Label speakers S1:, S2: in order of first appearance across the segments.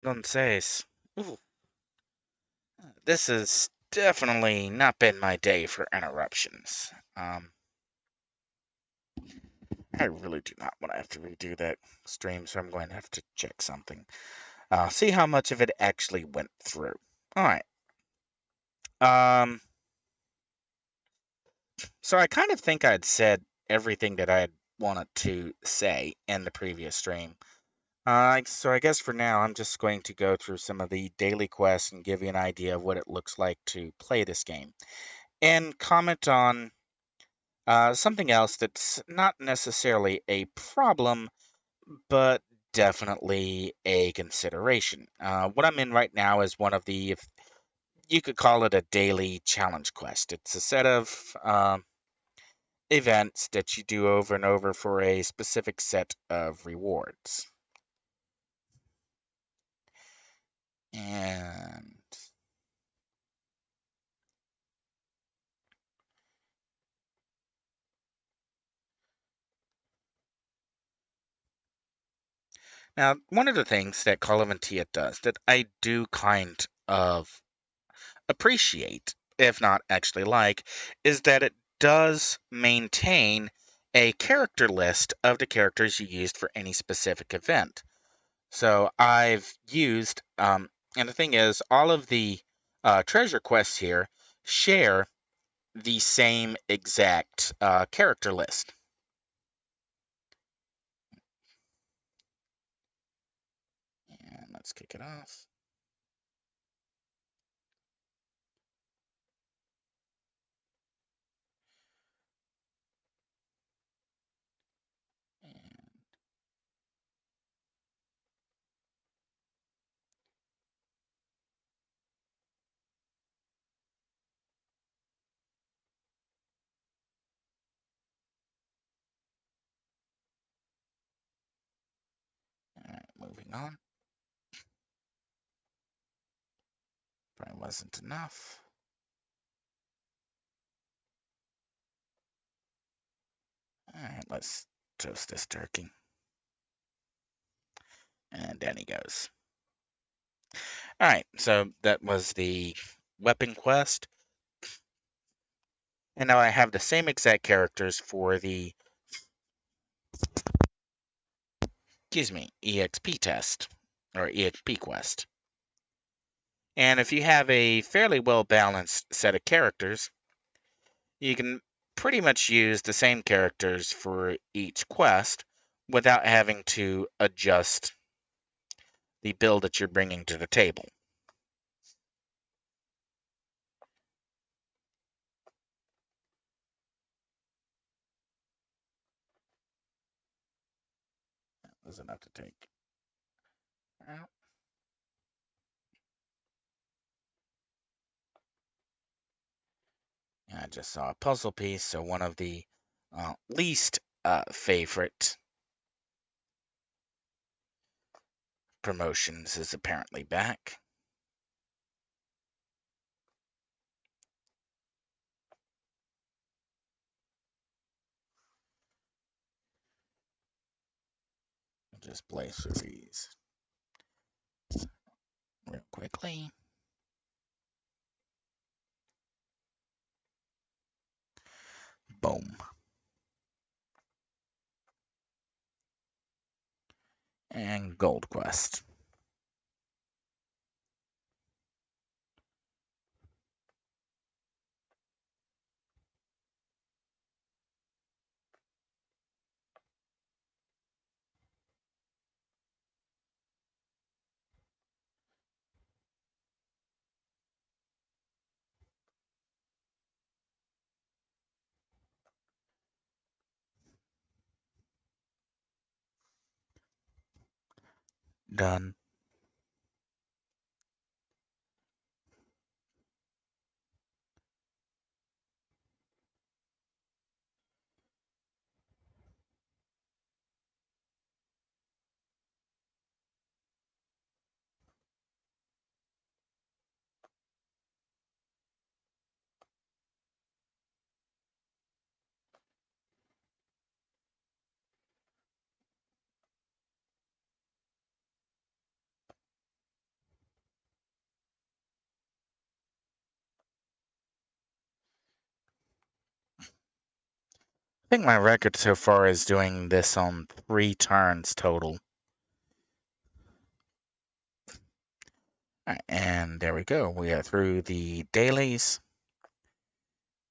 S1: Entonces, ooh, this has definitely not been my day for interruptions. I really do not want to have to redo that stream, so I'm going to have to check something. See how much of it actually went through. All right. Um, so I kind of think I'd said everything that I wanted to say in the previous stream. So I guess for now, I'm just going to go through some of the daily quests and give you an idea of what it looks like to play this game, and comment on something else that's not necessarily a problem, but definitely a consideration. What I'm in right now is one of the, if you could call it, a daily challenge quest. It's a set of events that you do over and over for a specific set of rewards. And now, one of the things that Call of Antia does that I do kind of appreciate, if not actually like, is that it does maintain a character list of the characters you used for any specific event. So I've used, and the thing is, all of the treasure quests here share the same exact character list. And let's kick it off. All right, moving on. Probably wasn't enough. All right, let's toast this turkey. And down he goes. All right, so that was the weapon quest. And now I have the same exact characters for the, excuse me, EXP test, or EXP quest. And if you have a fairly well balanced set of characters, you can pretty much use the same characters for each quest without having to adjust the build that you're bringing to the table. That was enough to take out. I just saw a puzzle piece, so one of the least favorite promotions is apparently back. I'll just blaze through these real quickly. Boom. And Gold Quest. Done. think my record so far is doing this on 3 turns total. Alright, and there we go. We are through the dailies.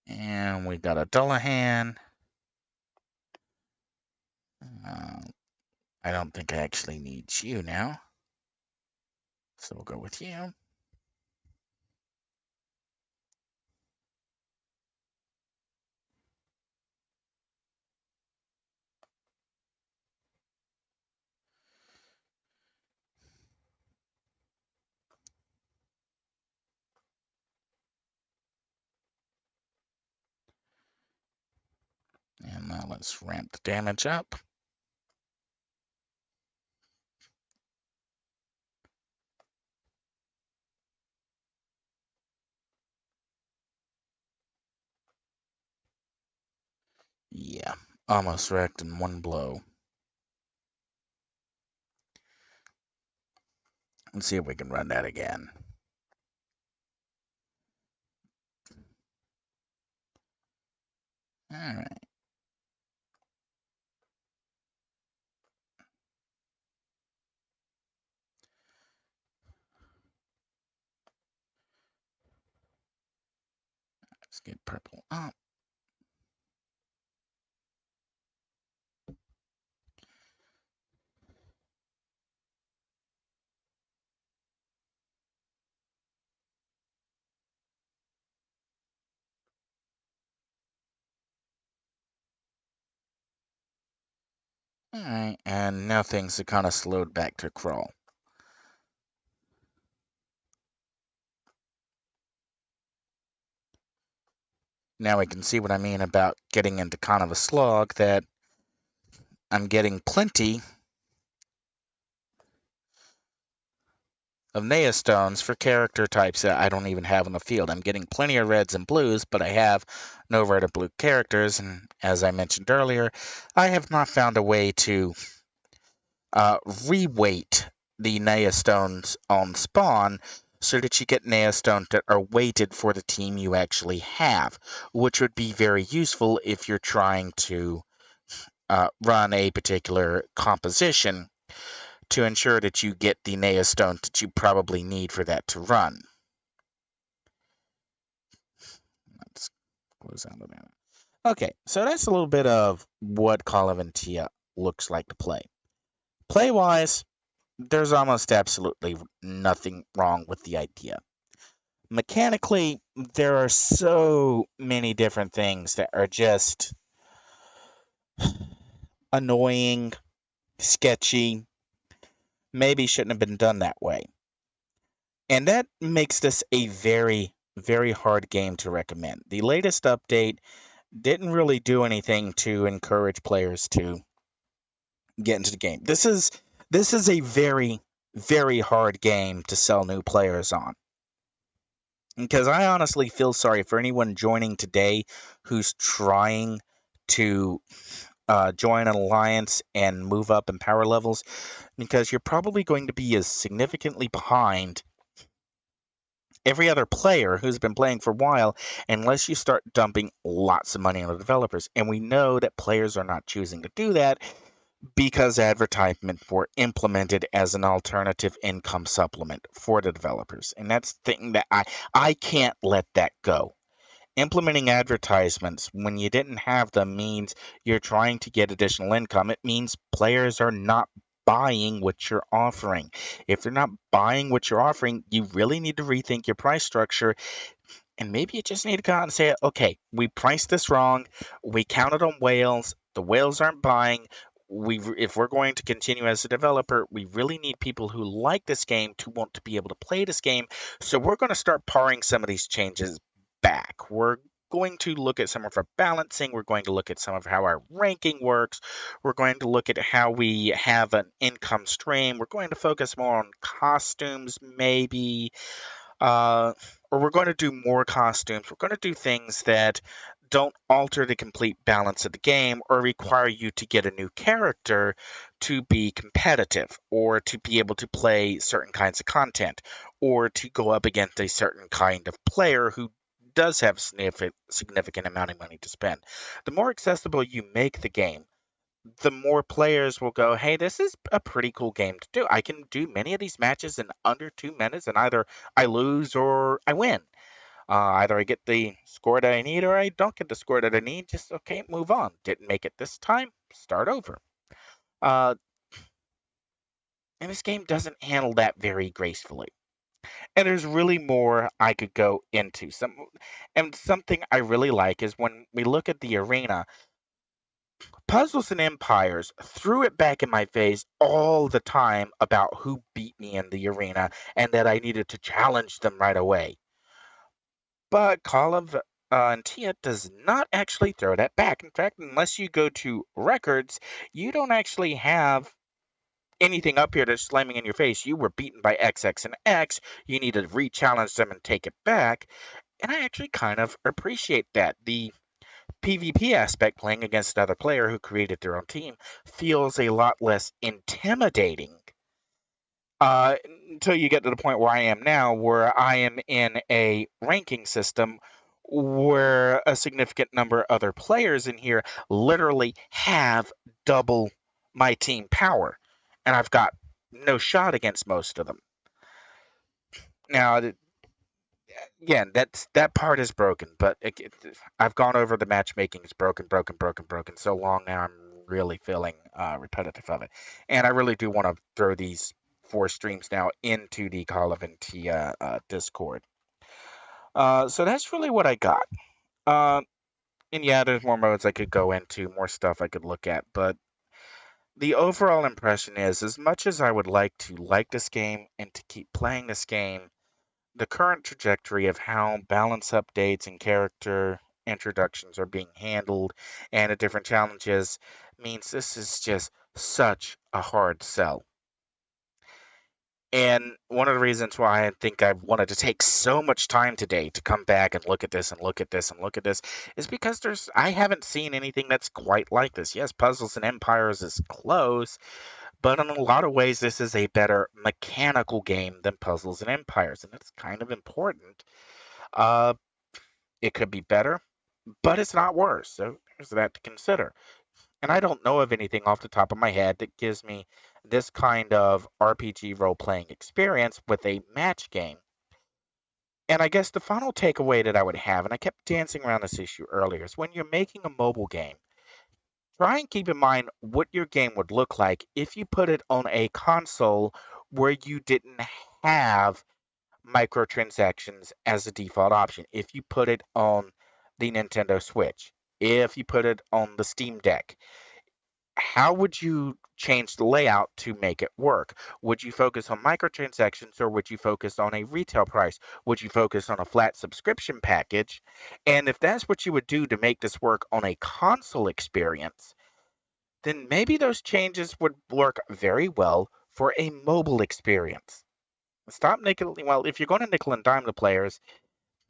S1: And we got a Dullahan. I don't think I actually need you now. So we'll go with you. And now let's ramp the damage up. Yeah, almost wrecked in one blow. Let's see if we can run that again. All right. Let's get purple up. All right, and now things are kind of slowed back to crawl. Now we can see what I mean about getting into kind of a slog, that I'm getting plenty of Nea stones for character types that I don't even have on the field. I'm getting plenty of reds and blues, but I have no red or blue characters. And as I mentioned earlier, I have not found a way to reweight the Nea stones on spawn so that you get Nea stones that are weighted for the team you actually have, which would be very useful if you're trying to run a particular composition to ensure that you get the Nea stones that you probably need for that to run. Let's close out of that. Okay, so that's a little bit of what Call of Antia looks like to play. Play-wise, there's almost absolutely nothing wrong with the idea. Mechanically, there are so many different things that are just annoying, sketchy, maybe shouldn't have been done that way. And that makes this a very, very hard game to recommend. The latest update didn't really do anything to encourage players to get into the game. This is a very, very hard game to sell new players on. Because I honestly feel sorry for anyone joining today who's trying to join an alliance and move up in power levels, because you're probably going to be as significantly behind every other player who's been playing for a while unless you start dumping lots of money on the developers. And we know that players are not choosing to do that because advertisements were implemented as an alternative income supplement for the developers. And that's the thing that I can't let that go. Implementing advertisements when you didn't have them means you're trying to get additional income. It means players are not buying what you're offering. If they're not buying what you're offering, you really need to rethink your price structure. And maybe you just need to go out and say, okay, we priced this wrong. We counted on whales. The whales aren't buying. If we're going to continue as a developer, we really need people who like this game to want to be able to play this game. So we're going to start paring some of these changes back. We're going to look at some of our balancing. We're going to look at some of how our ranking works. We're going to look at how we have an income stream. We're going to focus more on costumes, maybe. Or we're going to do more costumes. We're going to do things that don't alter the complete balance of the game or require you to get a new character to be competitive or to be able to play certain kinds of content or to go up against a certain kind of player who does have significant amount of money to spend. The more accessible you make the game, the more players will go, hey, this is a pretty cool game to do. I can do many of these matches in under 2 minutes, and either I lose or I win. Either I get the score that I need or I don't get the score that I need. Just, okay, move on. Didn't make it this time, start over. Uh, and this game doesn't handle that very gracefully. And there's really more I could go into. And something I really like is when we look at the arena, Puzzles and Empires threw it back in my face all the time about who beat me in the arena and that I needed to challenge them right away. But Call of Antia does not actually throw that back. In fact, unless you go to records, you don't actually have anything up here that's slamming in your face. You were beaten by X, X, and X. You need to re-challenge them and take it back. And I actually kind of appreciate that. The PvP aspect, playing against another player who created their own team, feels a lot less intimidating uh, until you get to the point where I am now, where I am in a ranking system where a significant number of other players in here literally have double my team power, and I've got no shot against most of them. Now, again, that part is broken, but I've gone over the matchmaking. It's broken, broken, broken, broken so long now. I'm really feeling repetitive of it, and I really do want to throw these 4 streams now into the Call of Antia Discord. So that's really what I got. Uh, and yeah, there's more modes I could go into, more stuff I could look at, but the overall impression is, as much as I would like to like this game and to keep playing this game, the current trajectory of how balance updates and character introductions are being handled and the different challenges means this is just such a hard sell. And one of the reasons why I think I wanted to take so much time today to come back and look at this and look at this and look at this is because I haven't seen anything that's quite like this. Yes, Puzzles and Empires is close, but in a lot of ways this is a better mechanical game than Puzzles and Empires, and it's kind of important. Uh, it could be better, but it's not worse. So there's that to consider. And I don't know of anything off the top of my head that gives me this kind of RPG role playing experience with a match game. And I guess the final takeaway that I would have, and I kept dancing around this issue earlier, is when you're making a mobile game, try and keep in mind what your game would look like if you put it on a console where you didn't have microtransactions as a default option. If you put it on the Nintendo Switch, if you put it on the Steam Deck, how would you change the layout to make it work? Would you focus on microtransactions or would you focus on a retail price? Would you focus on a flat subscription package? And if that's what you would do to make this work on a console experience, then maybe those changes would work very well for a mobile experience. Stop nickel. Well, if you're going to nickel and dime the players,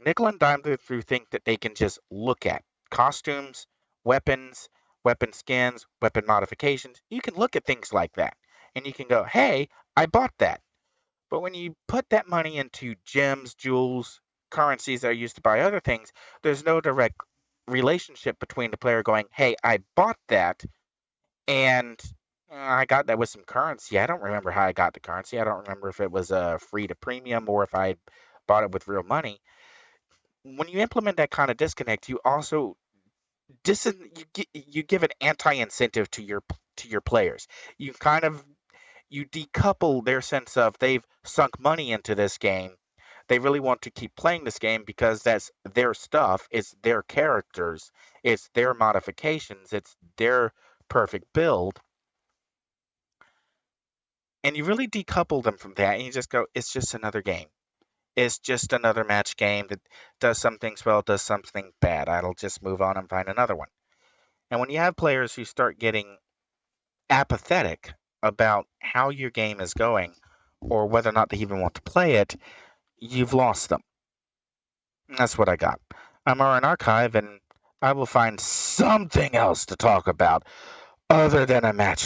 S1: nickel and dime them through think that they can just look at costumes, weapons, weapon skins, weapon modifications. You can look at things like that, and you can go, "Hey, I bought that." But when you put that money into gems, jewels, currencies that are used to buy other things, there's no direct relationship between the player going, "Hey, I bought that," and I got that with some currency. I don't remember how I got the currency. I don't remember if it was free to premium or if I bought it with real money. When you implement that kind of disconnect, you also you give an anti-incentive to your players. You kind of you decouple their sense of they've sunk money into this game. They really want to keep playing this game because that's their stuff. It's their characters. It's their modifications. It's their perfect build. And you really decouple them from that, and you just go, it's just another game. It's just another match game that does some things well, does something bad. I'll just move on and find another one. And when you have players who start getting apathetic about how your game is going or whether or not they even want to play it, you've lost them. And that's what I got. I'm Aurian Archive, and I will find something else to talk about other than a match